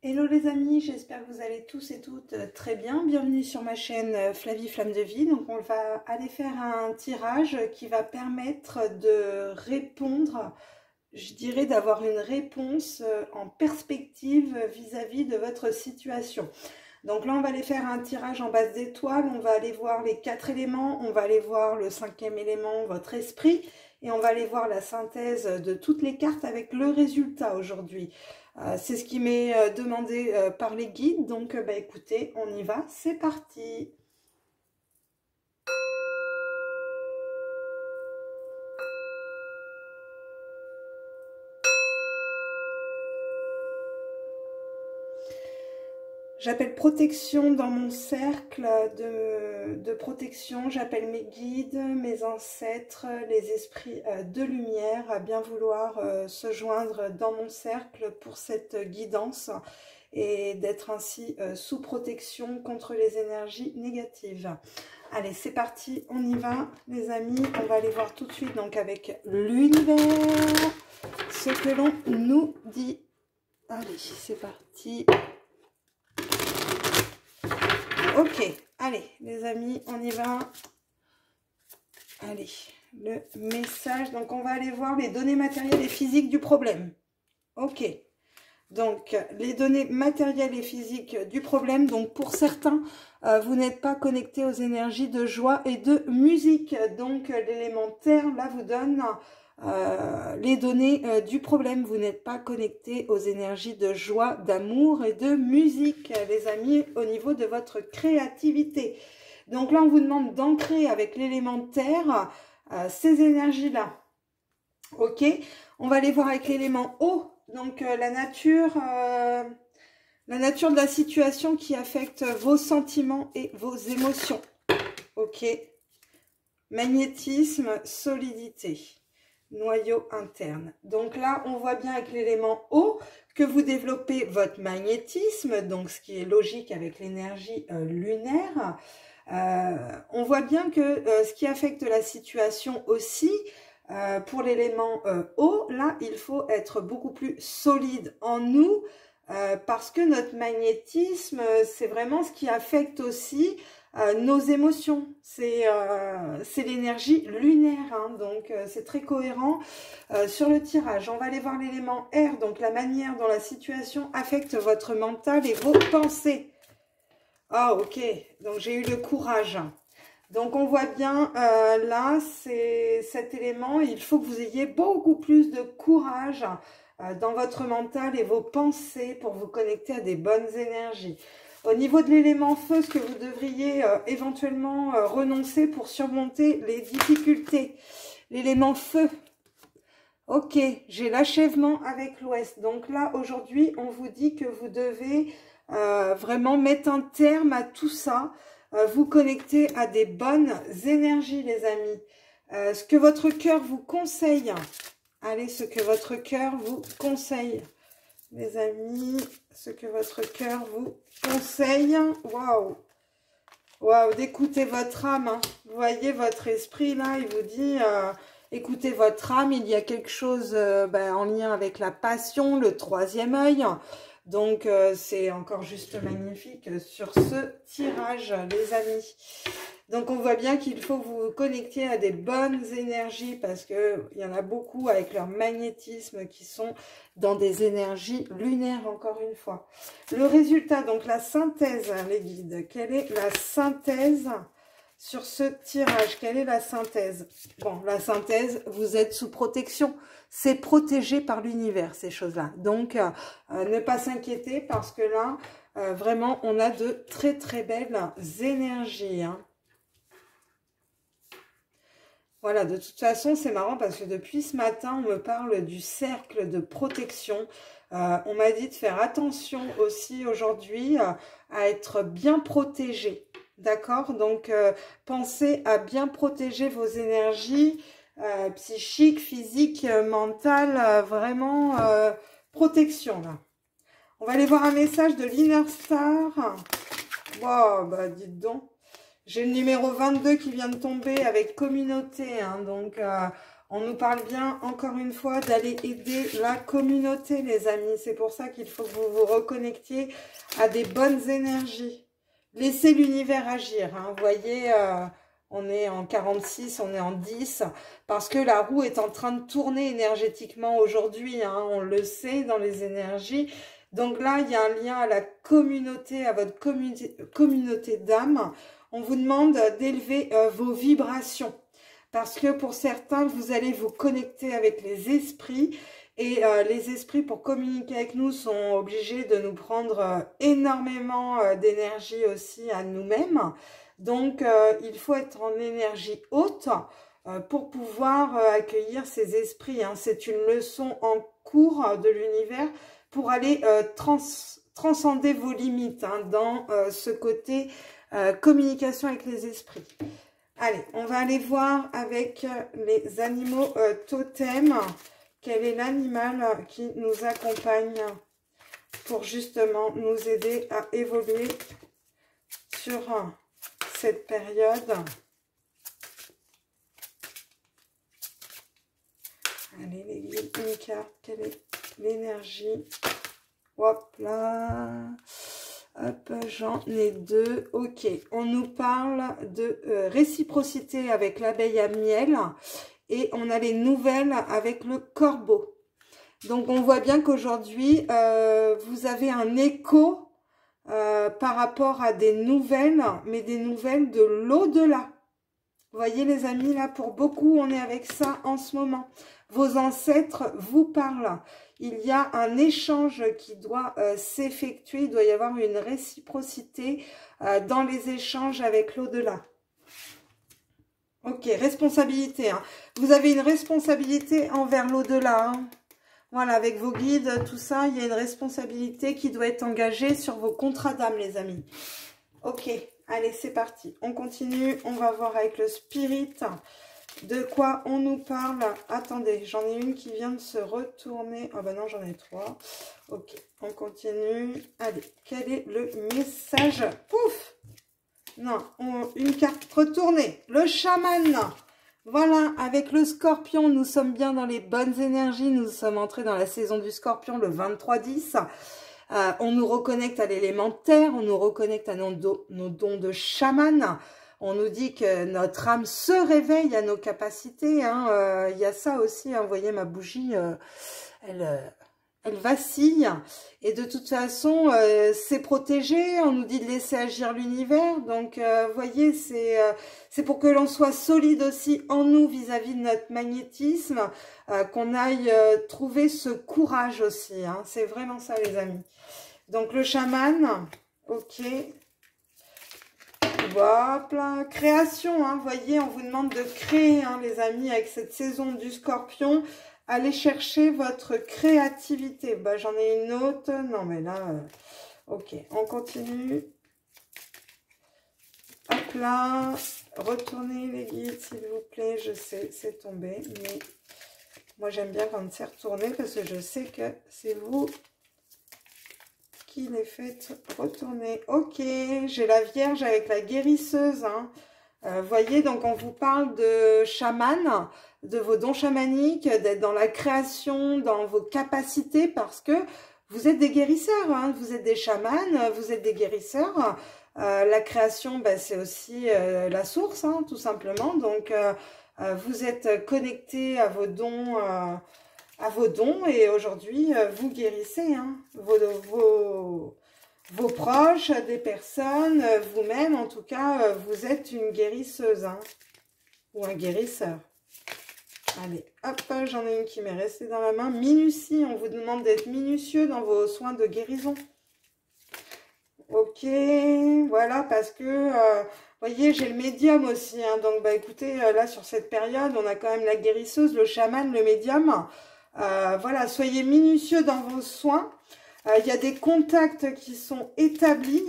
Hello les amis, j'espère que vous allez tous et toutes très bien. Bienvenue sur ma chaîne Flavie Flamme de Vie. Donc on va aller faire un tirage qui va permettre de répondre, je dirais d'avoir une réponse en perspective vis-à-vis de votre situation. Donc là on va aller faire un tirage en base d'étoiles, on va aller voir les 4 éléments, on va aller voir le 5e élément, votre esprit, et on va aller voir la synthèse de toutes les cartes avec le résultat aujourd'hui. C'est ce qui m'est demandé par les guides, donc bah, écoutez, on y va, c'est parti. J'appelle protection dans mon cercle de protection, j'appelle mes guides, mes ancêtres, les esprits de lumière à bien vouloir se joindre dans mon cercle pour cette guidance et d'être ainsi sous protection contre les énergies négatives. Allez, c'est parti, on y va les amis, on va aller voir tout de suite donc avec l'univers ce que l'on nous dit. Allez, c'est parti. Ok, allez les amis, on y va. Allez, le message. Donc on va aller voir les données matérielles et physiques du problème. Ok, donc les données matérielles et physiques du problème. Donc pour certains, vous n'êtes pas connecté aux énergies de joie et de musique. Donc l'élémentaire là vous donne les données du problème. Vous n'êtes pas connecté aux énergies de joie, d'amour et de musique, les amis, au niveau de votre créativité. Donc là, on vous demande d'ancrer avec l'élémentaire ces énergies-là. Ok, on va aller voir avec l'élément eau, donc la nature de la situation qui affecte vos sentiments et vos émotions. Ok, magnétisme, solidité. Noyau interne. Donc là, on voit bien avec l'élément eau que vous développez votre magnétisme, donc ce qui est logique avec l'énergie lunaire. On voit bien que ce qui affecte la situation aussi, pour l'élément eau, là, il faut être beaucoup plus solide en nous, parce que notre magnétisme, c'est vraiment ce qui affecte aussi nos émotions, c'est l'énergie lunaire, hein, donc c'est très cohérent sur le tirage. On va aller voir l'élément air, donc la manière dont la situation affecte votre mental et vos pensées. Ah ok, donc j'ai eu le courage. Donc on voit bien là, c'est cet élément, il faut que vous ayez beaucoup plus de courage dans votre mental et vos pensées pour vous connecter à des bonnes énergies. Au niveau de l'élément feu, ce que vous devriez éventuellement renoncer pour surmonter les difficultés. L'élément feu. Ok, j'ai l'achèvement avec l'ouest. Donc là, aujourd'hui, on vous dit que vous devez vraiment mettre un terme à tout ça. Vous connecter à des bonnes énergies, les amis. Ce que votre cœur vous conseille. Allez, ce que votre cœur vous conseille. Les amis, ce que votre cœur vous conseille. Waouh! Waouh, d'écouter votre âme. Hein. Vous voyez, votre esprit, là, il vous dit, écoutez votre âme. Il y a quelque chose en lien avec la passion, le 3e œil. Donc, c'est encore juste magnifique sur ce tirage, les amis. Donc, on voit bien qu'il faut vous connecter à des bonnes énergies parce qu'il y en a beaucoup avec leur magnétisme qui sont dans des énergies lunaires, encore une fois. Le résultat, donc la synthèse, les guides. Quelle est la synthèse sur ce tirage? Quelle est la synthèse? Bon, la synthèse, vous êtes sous protection. C'est protégé par l'univers, ces choses-là. Donc, ne pas s'inquiéter parce que là, vraiment, on a de très, très belles énergies, hein. Voilà, de toute façon, c'est marrant parce que depuis ce matin, on me parle du cercle de protection. On m'a dit de faire attention aussi aujourd'hui à être bien protégé. D'accord? Donc, pensez à bien protéger vos énergies psychiques, physiques, mentales. Vraiment, protection, là. On va aller voir un message de l'Inner Star. Wow, bah dites donc. J'ai le numéro 22 qui vient de tomber avec communauté, hein, donc On nous parle bien, encore une fois, d'aller aider la communauté, les amis. C'est pour ça qu'il faut que vous vous reconnectiez à des bonnes énergies. Laissez l'univers agir. Hein. Vous voyez, on est en 46, on est en 10, parce que la roue est en train de tourner énergétiquement aujourd'hui. Hein. On le sait dans les énergies. Donc là, il y a un lien à la communauté, à votre communauté d'âme. On vous demande d'élever vos vibrations. Parce que pour certains, vous allez vous connecter avec les esprits. Et les esprits, pour communiquer avec nous, sont obligés de nous prendre énormément d'énergie aussi à nous-mêmes. Donc, il faut être en énergie haute pour pouvoir accueillir ces esprits. Hein. C'est une leçon en cours de l'univers pour aller transcender vos limites hein, dans ce côté communication avec les esprits. Allez, on va aller voir avec les animaux totems, quel est l'animal qui nous accompagne pour justement nous aider à évoluer sur cette période. Allez, les guides, une carte, quelle est l'énergie? Hop là. Hop, j'en ai deux. Ok, on nous parle de réciprocité avec l'abeille à miel et on a les nouvelles avec le corbeau. Donc, on voit bien qu'aujourd'hui, vous avez un écho par rapport à des nouvelles, mais des nouvelles de l'au-delà. Vous voyez les amis, là, pour beaucoup, on est avec ça en ce moment. Vos ancêtres vous parlent. Il y a un échange qui doit s'effectuer. Il doit y avoir une réciprocité dans les échanges avec l'au-delà. Ok, responsabilité. Hein. Vous avez une responsabilité envers l'au-delà. Hein. Voilà, avec vos guides, tout ça, il y a une responsabilité qui doit être engagée sur vos contrats d'âme, les amis. Ok, allez, c'est parti. On continue. On va voir avec le spirit. De quoi on nous parle? Attendez, j'en ai une qui vient de se retourner. Ah ben non, j'en ai trois. Ok, on continue. Allez, quel est le message? Pouf! Non, une carte retournée. Le chaman. Voilà, avec le scorpion, nous sommes bien dans les bonnes énergies. Nous sommes entrés dans la saison du scorpion le 23-10. On nous reconnecte à l'élément terre. On nous reconnecte à nos dons de chaman. On nous dit que notre âme se réveille à nos capacités. Hein. Y a ça aussi, hein. Vous voyez, ma bougie, elle vacille. Et de toute façon, c'est protégé. On nous dit de laisser agir l'univers. Donc, vous voyez, c'est pour que l'on soit solide aussi en nous vis-à-vis de notre magnétisme, qu'on aille trouver ce courage aussi. Hein. C'est vraiment ça, les amis. Donc, le chaman, ok. Hop là, création, hein, vous voyez, on vous demande de créer, hein, les amis, avec cette saison du scorpion. Allez chercher votre créativité. Bah, j'en ai une autre. Non, mais là, ok, on continue. Hop là, retournez les guides, s'il vous plaît. Je sais, c'est tombé, mais moi, j'aime bien quand c'est retourné parce que je sais que c'est vous qui les faites retourner. Ok, j'ai la Vierge avec la guérisseuse. Hein. Voyez, donc on vous parle de chaman, de vos dons chamaniques, d'être dans la création, dans vos capacités, parce que vous êtes des guérisseurs, hein. Vous êtes des chamans, vous êtes des guérisseurs. La création, ben, c'est aussi la source, hein, tout simplement. Donc, vous êtes connectés à vos dons, et aujourd'hui, vous guérissez hein, vos proches, des personnes, vous-même, en tout cas, vous êtes une guérisseuse hein, ou un guérisseur. Allez, hop, j'en ai une qui m'est restée dans la main. Minutie, on vous demande d'être minutieux dans vos soins de guérison. Ok, voilà, parce que, voyez, j'ai le médium aussi. Hein, donc, bah écoutez, là, sur cette période, on a quand même la guérisseuse, le chaman, le médium. Voilà, soyez minutieux dans vos soins. Il y a des contacts qui sont établis.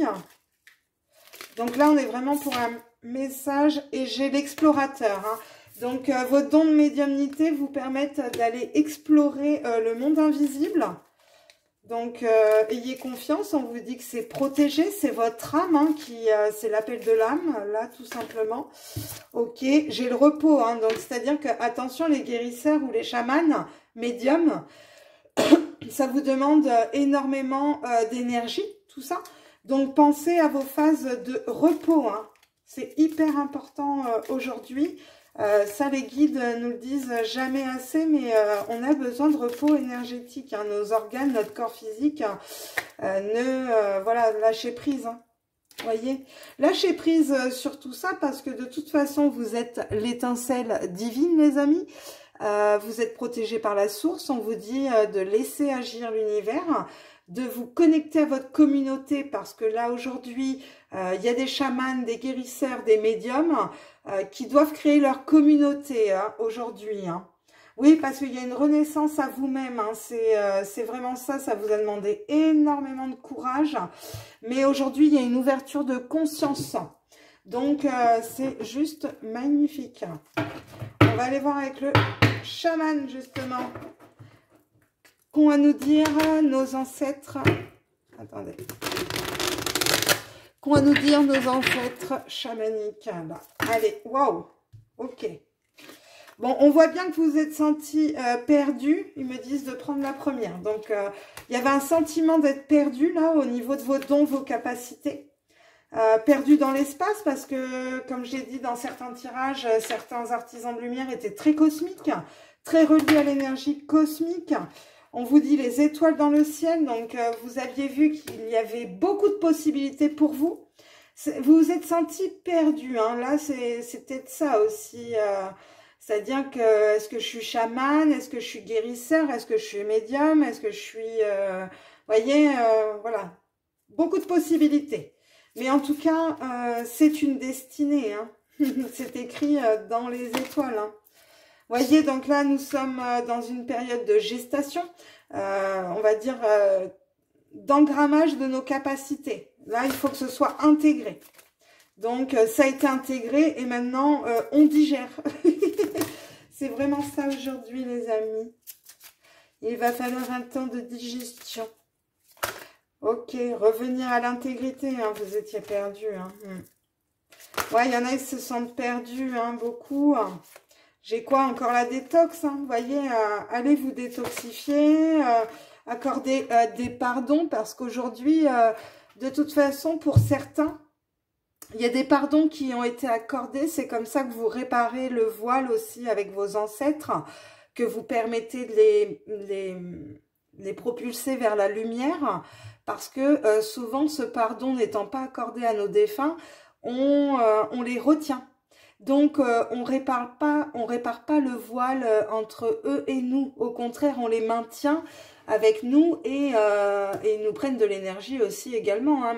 Donc là, on est vraiment pour un message et j'ai l'explorateur. Hein. Donc, vos dons de médiumnité vous permettent d'aller explorer le monde invisible. Donc, ayez confiance, on vous dit que c'est protégé, c'est votre âme, hein, c'est l'appel de l'âme, là, tout simplement. Ok, j'ai le repos, hein, donc c'est-à-dire que, attention, les guérisseurs ou les chamans, médiums, ça vous demande énormément d'énergie, tout ça. Donc, pensez à vos phases de repos, hein. C'est hyper important aujourd'hui. Ça, les guides nous le disent jamais assez, mais on a besoin de repos énergétique. Hein. Nos organes, notre corps physique, voilà, lâchez prise. Hein. Voyez, lâchez prise sur tout ça parce que de toute façon, vous êtes l'étincelle divine, les amis. Vous êtes protégés par la source. On vous dit de laisser agir l'univers, de vous connecter à votre communauté parce que là, aujourd'hui, il y a des chamans, des guérisseurs, des médiums qui doivent créer leur communauté hein, aujourd'hui. Hein. Oui, parce qu'il y a une renaissance à vous-même. Hein. C'est vraiment ça, ça vous a demandé énormément de courage. Mais aujourd'hui, il y a une ouverture de conscience. Donc, c'est juste magnifique. On va aller voir avec le chaman, justement. Qu'ont à nous dire nos ancêtres. Attendez. Qu'ont à nous dire nos ancêtres chamaniques. Bah, allez, waouh. Ok. Bon, on voit bien que vous vous êtes senti perdu. Ils me disent de prendre la première. Donc, il y avait un sentiment d'être perdu, là, au niveau de vos dons, vos capacités. Perdu dans l'espace parce que, comme j'ai dit dans certains tirages, certains artisans de lumière étaient très cosmiques, très reliés à l'énergie cosmique. On vous dit les étoiles dans le ciel, donc vous aviez vu qu'il y avait beaucoup de possibilités pour vous. Vous vous êtes senti perdu, hein. Là c'est peut-être ça aussi. C'est-à-dire que, est-ce que je suis chamane, est-ce que je suis guérisseur, est-ce que je suis médium, est-ce que je suis... voyez, voilà, beaucoup de possibilités. Mais en tout cas, c'est une destinée, hein. C'est écrit dans les étoiles, hein. Voyez, donc là, nous sommes dans une période de gestation, on va dire d'engrammage de nos capacités. Là, il faut que ce soit intégré. Donc, ça a été intégré et maintenant, on digère. C'est vraiment ça aujourd'hui, les amis. Il va falloir un temps de digestion. Ok, revenir à l'intégrité, hein, vous étiez perdu. Hein. Ouais, il y en a qui se sentent perdus, hein, beaucoup. Hein. J'ai quoi? Encore la détox, hein, vous voyez, allez vous détoxifier, accorder des pardons, parce qu'aujourd'hui, de toute façon, pour certains, il y a des pardons qui ont été accordés. C'est comme ça que vous réparez le voile aussi avec vos ancêtres, que vous permettez de les propulser vers la lumière, parce que souvent, ce pardon n'étant pas accordé à nos défunts, on les retient. Donc, on répare pas le voile entre eux et nous. Au contraire, on les maintient avec nous et ils nous prennent de l'énergie aussi également, hein,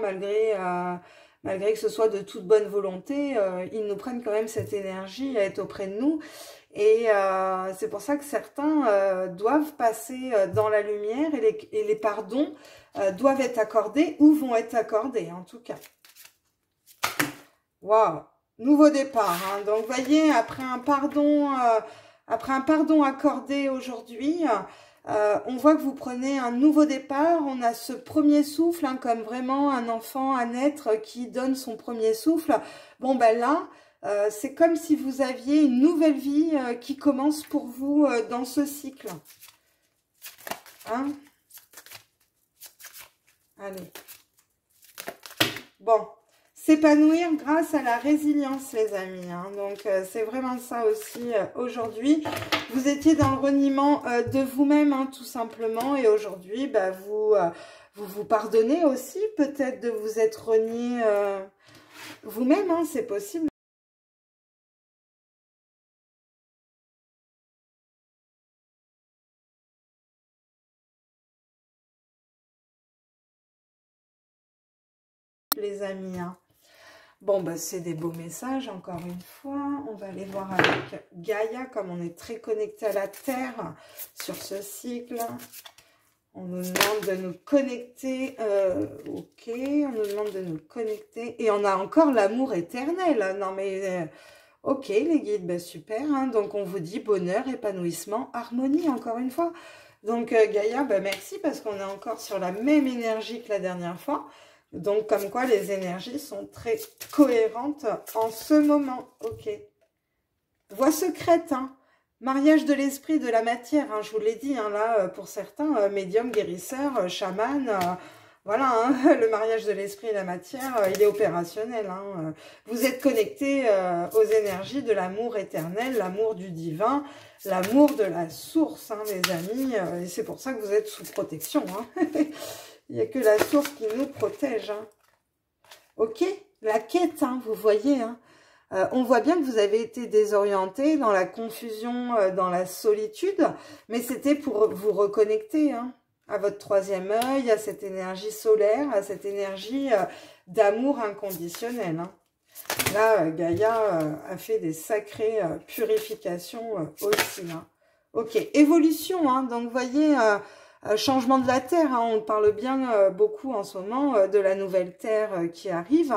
malgré que ce soit de toute bonne volonté, ils nous prennent quand même cette énergie à être auprès de nous. Et c'est pour ça que certains doivent passer dans la lumière et les pardons doivent être accordés ou vont être accordés en tout cas. Waouh! Nouveau départ, hein. Donc, vous voyez, après un pardon accordé aujourd'hui, on voit que vous prenez un nouveau départ. On a ce premier souffle, hein, comme vraiment un enfant à naître qui donne son premier souffle. Bon, ben là, c'est comme si vous aviez une nouvelle vie qui commence pour vous dans ce cycle. Hein? Allez. Bon. S'épanouir grâce à la résilience, les amis. Hein. Donc, c'est vraiment ça aussi aujourd'hui. Vous étiez dans le reniement de vous-même, hein, tout simplement. Et aujourd'hui, bah, vous pardonnez aussi peut-être de vous être renié vous-même. Hein, c'est possible. Les amis, hein. Bon, bah, c'est des beaux messages, encore une fois. On va aller voir avec Gaïa, comme on est très connecté à la Terre sur ce cycle. On nous demande de nous connecter. Ok, on nous demande de nous connecter. Et on a encore l'amour éternel. Non, mais... ok, les guides, bah, super. Hein. Donc, on vous dit bonheur, épanouissement, harmonie, encore une fois. Donc Gaïa, bah, merci parce qu'on est encore sur la même énergie que la dernière fois. Donc comme quoi les énergies sont très cohérentes en ce moment. Ok. Voie secrète, hein. Mariage de l'esprit, de la matière, hein, je vous l'ai dit, hein, là, pour certains, médium, guérisseur, chaman, voilà, hein, le mariage de l'esprit et la matière, il est opérationnel. Hein, vous êtes connecté aux énergies de l'amour éternel, l'amour du divin, l'amour de la source, hein, les amis, et c'est pour ça que vous êtes sous protection. Hein. Il n'y a que la source qui nous protège. Hein. Ok, la quête, hein, vous voyez, hein. On voit bien que vous avez été désorienté dans la confusion, dans la solitude, mais c'était pour vous reconnecter hein, à votre troisième œil, à cette énergie solaire, à cette énergie d'amour inconditionnel. Hein. Là, Gaïa a fait des sacrées purifications aussi. Hein. Ok, évolution, hein, donc vous voyez... changement de la Terre, hein, on parle bien beaucoup en ce moment de la nouvelle Terre qui arrive.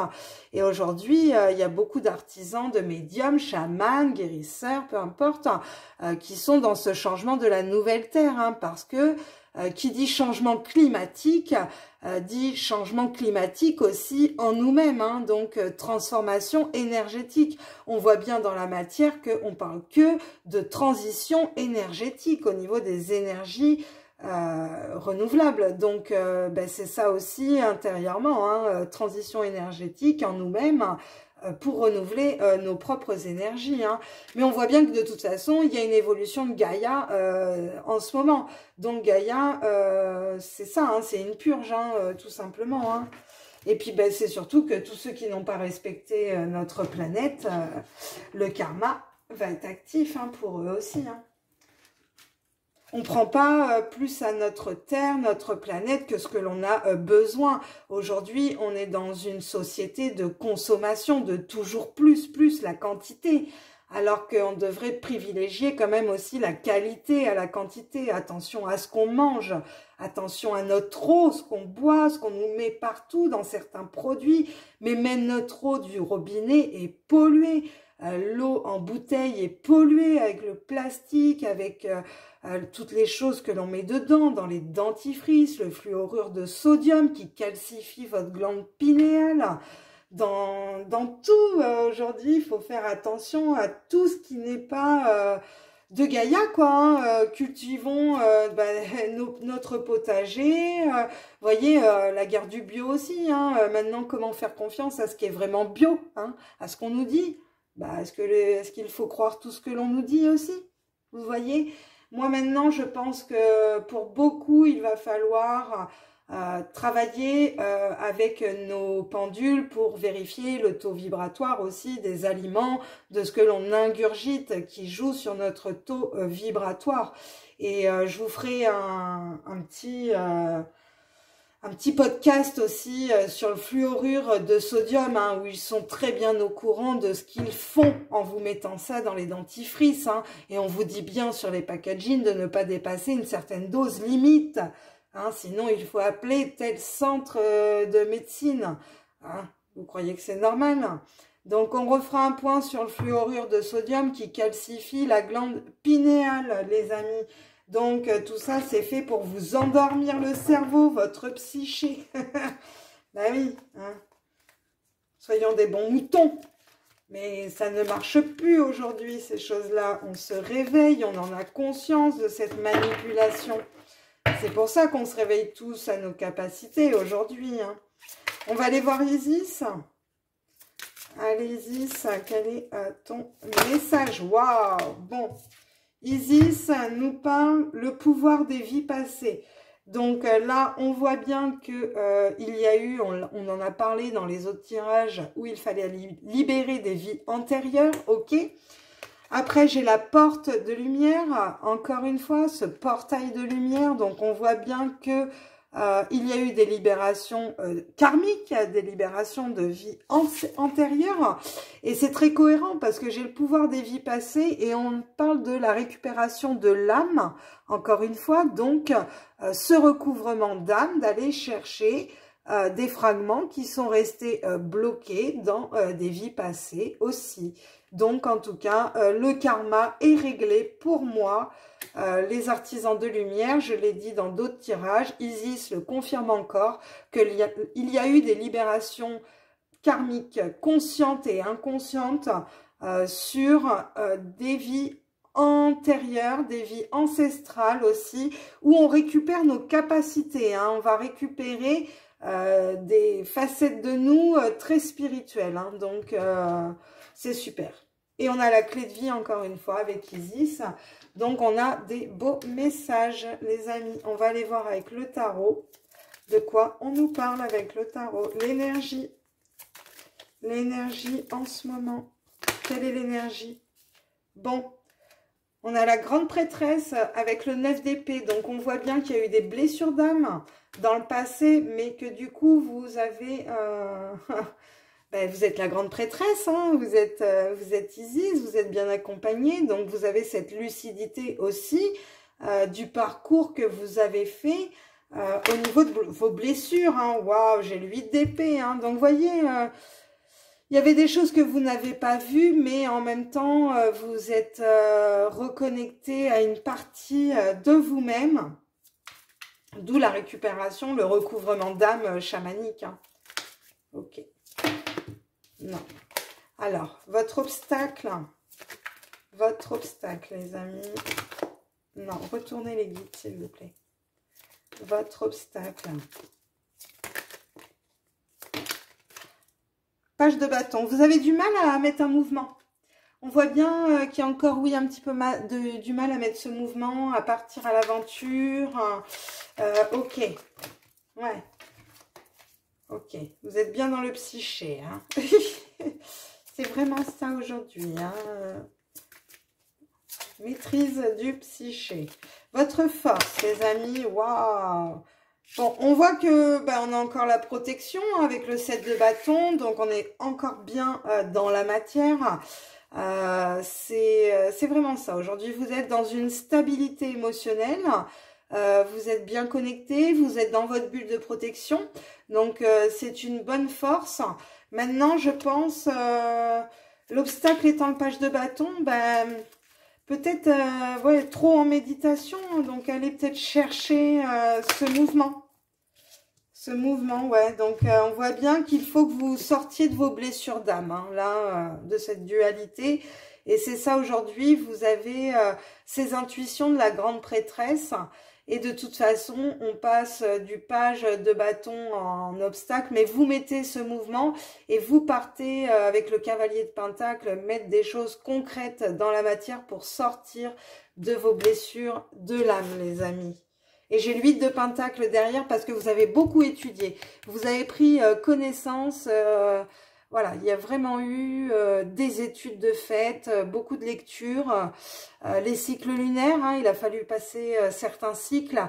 Et aujourd'hui, il y a beaucoup d'artisans, de médiums, chamans, guérisseurs, peu importe, qui sont dans ce changement de la nouvelle Terre. Hein, parce que qui dit changement climatique, dit changement climatique aussi en nous-mêmes. Hein, donc transformation énergétique. On voit bien dans la matière qu'on parle que de transition énergétique au niveau des énergies renouvelable. Donc, ben, c'est ça aussi intérieurement, hein, transition énergétique en nous-mêmes pour renouveler nos propres énergies. Hein. Mais on voit bien que de toute façon, il y a une évolution de Gaïa en ce moment. Donc, Gaïa, c'est ça, hein, c'est une purge, hein, tout simplement. Hein. Et puis, ben, c'est surtout que tous ceux qui n'ont pas respecté notre planète, le karma va être actif hein, pour eux aussi. Hein. On ne prend pas plus à notre Terre, notre planète, que ce que l'on a besoin. Aujourd'hui, on est dans une société de consommation, de toujours plus, la quantité. Alors qu'on devrait privilégier quand même aussi la qualité à la quantité. Attention à ce qu'on mange, attention à notre eau, ce qu'on boit, ce qu'on nous met partout dans certains produits. Mais même notre eau du robinet est polluée. L'eau en bouteille est polluée avec le plastique, avec toutes les choses que l'on met dedans, dans les dentifrices, le fluorure de sodium qui calcifie votre glande pinéale. Dans tout, aujourd'hui, il faut faire attention à tout ce qui n'est pas de Gaïa, quoi. Hein. Cultivons notre potager. Voyez, la guerre du bio aussi. Hein. Maintenant, comment faire confiance à ce qui est vraiment bio, hein, à ce qu'on nous dit. Bah, est-ce qu'il faut croire tout ce que l'on nous dit aussi? Vous voyez, moi maintenant, je pense que pour beaucoup, il va falloir travailler avec nos pendules pour vérifier le taux vibratoire aussi des aliments, de ce que l'on ingurgite qui joue sur notre taux vibratoire. Et je vous ferai un petit podcast aussi sur le fluorure de sodium, hein, où ils sont très bien au courant de ce qu'ils font en vous mettant ça dans les dentifrices. Hein, et on vous dit bien sur les packaging de ne pas dépasser une certaine dose limite. Hein, sinon, il faut appeler tel centre de médecine. Hein, vous croyez que c'est normal? Donc, on refera un point sur le fluorure de sodium qui calcifie la glande pinéale, les amis. Donc, tout ça, c'est fait pour vous endormir le cerveau, votre psyché. Ben oui, hein. Soyons des bons moutons. Mais ça ne marche plus aujourd'hui, ces choses-là. On se réveille, on en a conscience de cette manipulation. C'est pour ça qu'on se réveille tous à nos capacités aujourd'hui. Hein. On va aller voir Isis. Allez, Isis, quel est ton message? Waouh! Bon. Isis nous parle le pouvoir des vies passées. Donc là, on voit bien que il y a eu, on en a parlé dans les autres tirages, où il fallait libérer des vies antérieures, ok. Après, j'ai la porte de lumière, encore une fois, ce portail de lumière. Donc on voit bien que il y a eu des libérations karmiques, des libérations de vies antérieures. Et c'est très cohérent parce que j'ai le pouvoir des vies passées et on parle de la récupération de l'âme, encore une fois. Donc, ce recouvrement d'âme, d'aller chercher des fragments qui sont restés bloqués dans des vies passées aussi. Donc, en tout cas, le karma est réglé pour moi. Les artisans de lumière, je l'ai dit dans d'autres tirages, Isis le confirme encore, qu'il y a eu des libérations karmiques conscientes et inconscientes sur des vies antérieures, des vies ancestrales aussi, où on récupère nos capacités. Hein. On va récupérer des facettes de nous très spirituelles. Hein. Donc, c'est super. Et on a la clé de vie, encore une fois, avec Isis. Donc, on a des beaux messages, les amis. On va aller voir avec le tarot de quoi on nous parle avec le tarot. L'énergie. L'énergie en ce moment. Quelle est l'énergie? Bon, on a la grande prêtresse avec le 9 d'épée. Donc, on voit bien qu'il y a eu des blessures d'âme dans le passé, mais que du coup, vous avez... ben, vous êtes la grande prêtresse, hein, vous êtes Isis, vous êtes bien accompagnée, donc vous avez cette lucidité aussi du parcours que vous avez fait au niveau de vos blessures. Hein. Waouh, j'ai le 8 d'épée, hein, donc vous voyez... il y avait des choses que vous n'avez pas vues, mais en même temps, vous êtes reconnecté à une partie de vous-même, d'où la récupération, le recouvrement d'âme chamanique. Hein. Ok. Non. Alors, votre obstacle, les amis. Non, retournez les guides, s'il vous plaît. Votre obstacle. Page de bâton. Vous avez du mal à mettre un mouvement. On voit bien qu'il y a encore, oui, un petit peu du mal à mettre ce mouvement, à partir à l'aventure. Ok. Ouais. Ok. Vous êtes bien dans le psyché. Hein. C'est vraiment ça aujourd'hui. Hein. Maîtrise du psyché. Votre force, les amis. Waouh. Bon, on voit que on a encore la protection avec le 7 de bâton, donc on est encore bien dans la matière. C'est vraiment ça. Aujourd'hui, vous êtes dans une stabilité émotionnelle, vous êtes bien connecté, vous êtes dans votre bulle de protection, donc c'est une bonne force. Maintenant, je pense, l'obstacle étant le page de bâton, peut-être ouais, trop en méditation, donc allez peut-être chercher ce mouvement. Ce mouvement, ouais. Donc, on voit bien qu'il faut que vous sortiez de vos blessures d'âme, hein, là, de cette dualité. Et c'est ça aujourd'hui, vous avez ces intuitions de la grande prêtresse. Et de toute façon, on passe du page de bâton en obstacle. Mais vous mettez ce mouvement et vous partez avec le cavalier de pentacle, mettre des choses concrètes dans la matière pour sortir de vos blessures de l'âme, les amis. Et j'ai le 8 de pentacle derrière parce que vous avez beaucoup étudié. Vous avez pris connaissance. Voilà, il y a vraiment eu des études de fait, beaucoup de lectures. Les cycles lunaires, hein, il a fallu passer certains cycles.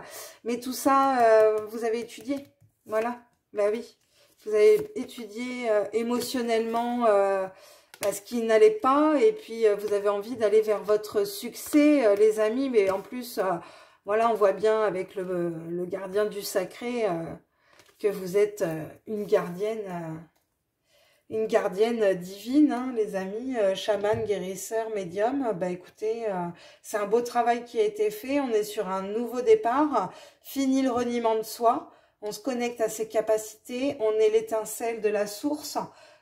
Mais tout ça, vous avez étudié. Voilà, bah oui. Vous avez étudié émotionnellement ce qui n'allait pas. Et puis, vous avez envie d'aller vers votre succès, les amis. Mais en plus... voilà, on voit bien avec le gardien du sacré que vous êtes une gardienne divine, hein, les amis, chaman, guérisseur, médium. Bah écoutez, c'est un beau travail qui a été fait. On est sur un nouveau départ. Fini le reniement de soi. On se connecte à ses capacités. On est l'étincelle de la source.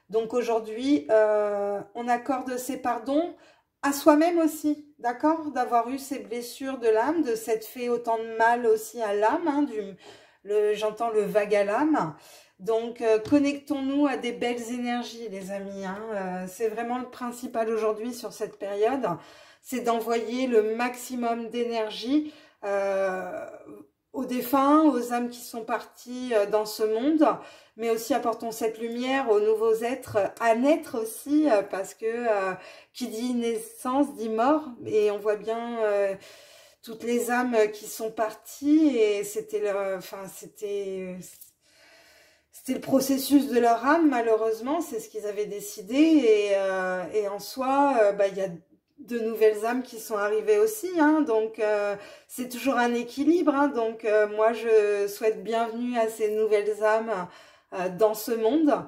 Donc aujourd'hui, on accorde ses pardons à soi-même aussi, d'accord? D'avoir eu ces blessures de l'âme, de s'être fait autant de mal aussi à l'âme, hein, j'entends le vague à l'âme. Donc, connectons-nous à des belles énergies, les amis. Hein. C'est vraiment le principal aujourd'hui sur cette période, c'est d'envoyer le maximum d'énergie aux défunts, aux âmes qui sont parties dans ce monde, mais aussi apportons cette lumière aux nouveaux êtres à naître aussi, parce que qui dit naissance dit mort, et on voit bien toutes les âmes qui sont parties, et c'était c'était le processus de leur âme, malheureusement, c'est ce qu'ils avaient décidé, et en soi, il y a de nouvelles âmes qui sont arrivées aussi, hein, donc c'est toujours un équilibre, hein, donc moi je souhaite bienvenue à ces nouvelles âmes dans ce monde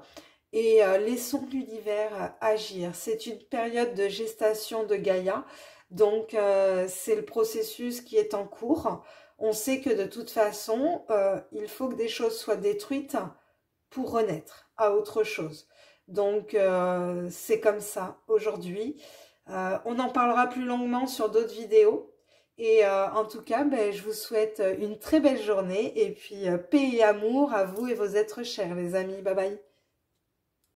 et laissons l'univers agir. C'est une période de gestation de Gaïa, donc c'est le processus qui est en cours. On sait que de toute façon, il faut que des choses soient détruites pour renaître à autre chose. Donc c'est comme ça aujourd'hui. On en parlera plus longuement sur d'autres vidéos. Et en tout cas, ben, je vous souhaite une très belle journée et puis paix et amour à vous et vos êtres chers, les amis. Bye bye.